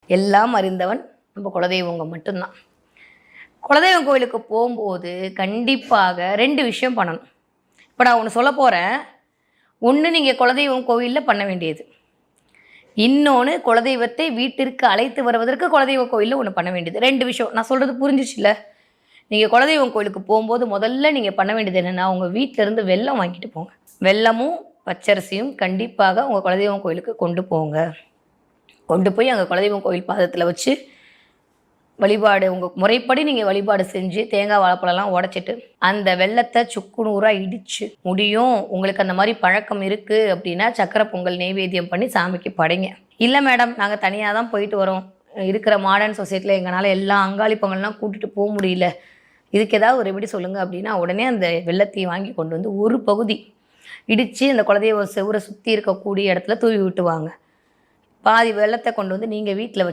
எல்லாம் அறிந்தவன் நம்ம குலதெய்வங்க மட்டும்தான். குலதெய்வம் கோயிலுக்கு போகும்போது கண்டிப்பாக 2 விஷயம் பண்ணணும். இப்போ நான் ஒன்று சொல்ல போகிறேன். ஒன்று நீங்கள் குலதெய்வம் கோவிலில் பண்ண வேண்டியது, இன்னொன்று குலதெய்வத்தை வீட்டிற்கு அழைத்து வருவதற்கு குலதெய்வ கோயிலில் ஒன்று பண்ண வேண்டியது. 2 விஷயம். நான் சொல்கிறது புரிஞ்சிச்சுல்ல? நீங்கள் குலதெய்வம் கோயிலுக்கு போகும்போது முதல்ல நீங்கள் பண்ண வேண்டியது என்னென்னா, உங்கள் வீட்டிலேருந்து வெல்லம் வாங்கிட்டு போங்க. வெல்லமும் பச்சரிசியும் கண்டிப்பாக உங்கள் குலதெய்வம் கோயிலுக்கு கொண்டு போங்க. கொண்டு போய் அங்கே குலதெய்வம் கோயில் பாதத்தில் வச்சு வழிபாடு, உங்கள் முறைப்படி நீங்கள் வழிபாடு செஞ்சு தேங்காய் வாழைப்பழம்லாம் உடச்சிட்டு அந்த வெல்லத்தை சுக்குநூறாக இடித்து முடியும். உங்களுக்கு அந்த மாதிரி பழக்கம் இருக்குது அப்படின்னா சக்கரை பொங்கல் நெய்வேத்தியம் பண்ணி சாமிக்கு படைங்க. இல்லை மேடம், நாங்கள் தனியாக தான் போயிட்டு வரோம், இருக்கிற மாடர்ன் சொசைட்டியில் எங்களால் எல்லா அங்காளி பொங்கல்லாம் கூட்டிகிட்டு போக முடியல, இதுக்கு ஏதாவது ஒரு ரெமெடி சொல்லுங்கள் அப்படின்னா, உடனே அந்த வெல்லத்தையும் வாங்கி கொண்டு வந்து ஒரு பகுதி இடித்து அந்த குலதெய்வ செவுரை சுற்றி இருக்கக்கூடிய இடத்துல தூவி விட்டுவாங்க. பாதி வெல்லத்தை கொண்டு வந்து நீங்கள் வீட்டில்